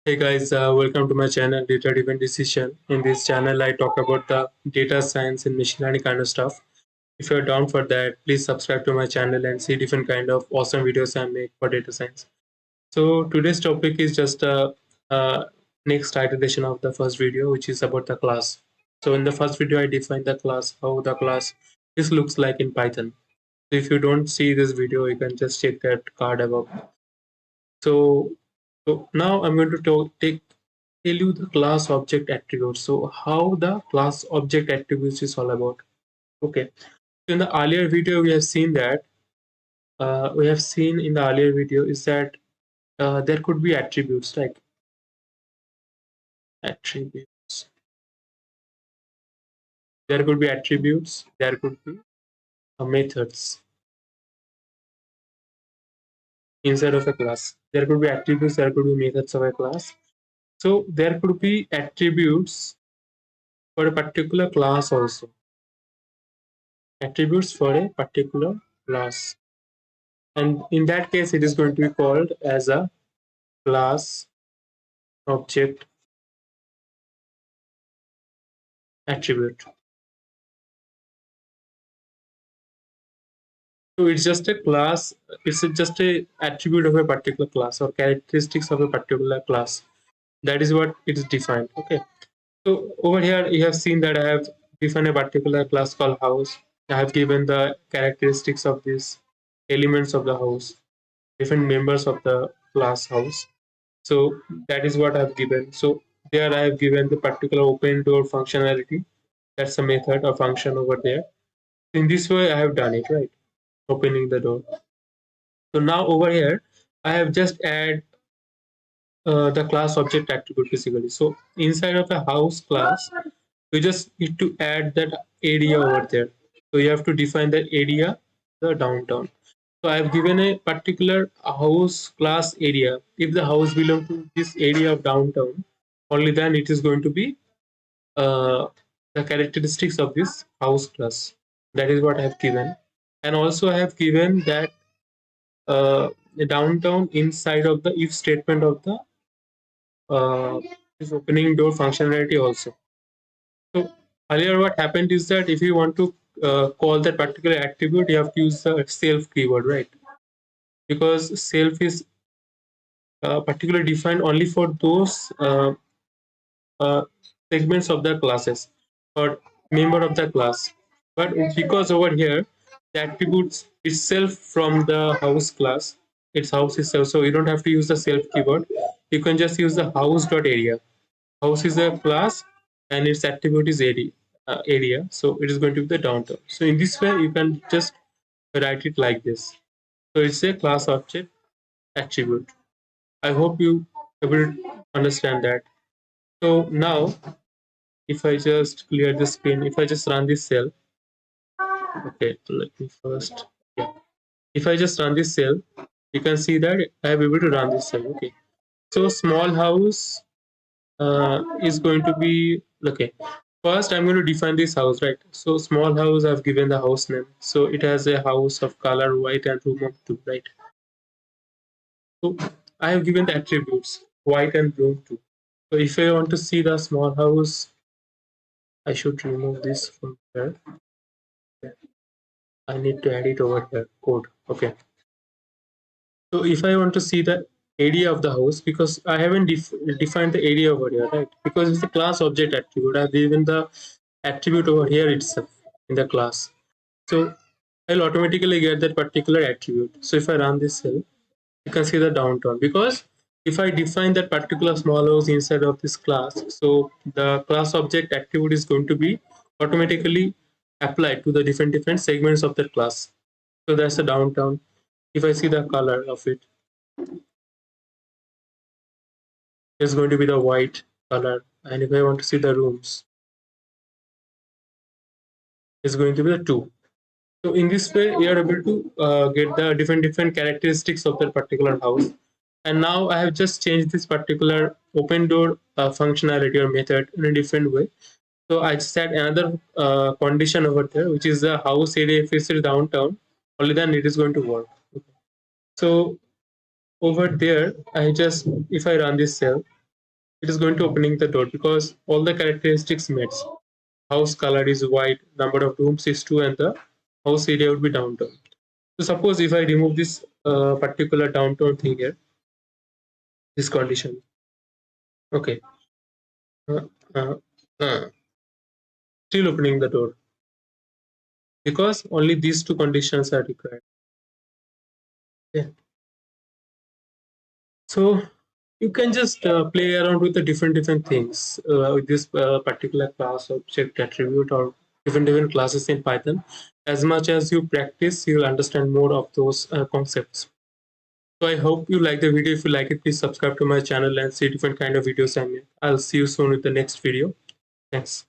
Hey guys, welcome to my channel Data Driven Decision. In this channel, I talk about the data science and machine learning kind of stuff. If you're down for that, please subscribe to my channel and see different kind of awesome videos I make for data science. So today's topic is just a next iteration of the first video, which is about the class. So in the first video, I defined the class, how the class this looks like in Python. So if you don't see this video, you can just check that card above. So now I'm going to tell you the class object attributes. So how the class object attributes is all about. Okay. So in the earlier video, we have seen that we have seen in the earlier video is that there could be attributes like attributes. There could be attributes. There could be methods inside of a class. There could be attributes. There could be methods of a class. So there could be attributes for a particular class also. Attributes for a particular class, and in that case it is going to be called as a class object attribute. So it's just a class, it's just a attribute of a particular class or characteristics of a particular class. That is what it is defined. Okay, so over here you have seen that I have defined a particular class called house. I have given the characteristics of these elements of the house, different members of the class house. So that is what I've given. So there I have given the particular open door functionality. That's a method or function over there. In this way, I have done it, right? Opening the door. So now over here, I have just add the class object attribute basically. So inside of a house class, you just need to add that area over there. So you have to define the area, the downtown. So I have given a particular house class area. If the house belongs to this area of downtown, only then it is going to be uh, the characteristics of this house class. That is what I have given. And also I have given that the downtown inside of the if statement of the uh, this opening door functionality also. So earlier what happened is that if you want to call that particular attribute, you have to use the self keyword, right? Because self is particularly defined only for those uh, segments of the classes or member of the class. But because over here the attributes itself from the house class, its house itself, so you don't have to use the self keyword. You can just use the house dot area. House is a class and its attribute is area, so it is going to be the downtown. So in this way you can just write it like this. So it's a class object attribute. I hope you able to understand that. So now if I just clear the screen, if I just run this cell, okay, let me first, yeah. If I just run this cell, you can see that I am able to run this cell. Okay, so small house is going to be okay. First, I'm going to define this house, right? So small house, I've given the house name. So it has a house of color white and room of 2, right? So I have given the attributes white and room 2. So if I want to see the small house, I should remove this from here. I need to add it over here, code. Okay. So if I want to see the area of the house, because I haven't defined the area over here, right? Because it's a class object attribute. I've given the attribute over here itself in the class. So I'll automatically get that particular attribute. So if I run this cell, you can see the downtown. Because if I define that particular small house inside of this class, so the class object attribute is going to be automatically applied to the different segments of that class. So that's the downtown. If I see the color of it, it's going to be the white color. And if I want to see the rooms, it's going to be the 2. So in this way, you are able to get the different characteristics of that particular house. And now I have just changed this particular open door functionality or method in a different way. So I set another condition over there, which is the house area. If it's downtown, only then it is going to work. Okay. So over there, I just if I run this cell, it is going to opening the door because all the characteristics match. House color is white, number of rooms is 2, and the house area would be downtown. So suppose if I remove this particular downtown thing here, this condition, okay, uh, uh, uh, still opening the door because only these two conditions are required. Okay. So you can just play around with the different things with this particular class object attribute or different classes in Python. As much as you practice, you'll understand more of those concepts. So I hope you like the video. If you like it, please subscribe to my channel and see different kind of videos I make. I'll see you soon with the next video. Thanks.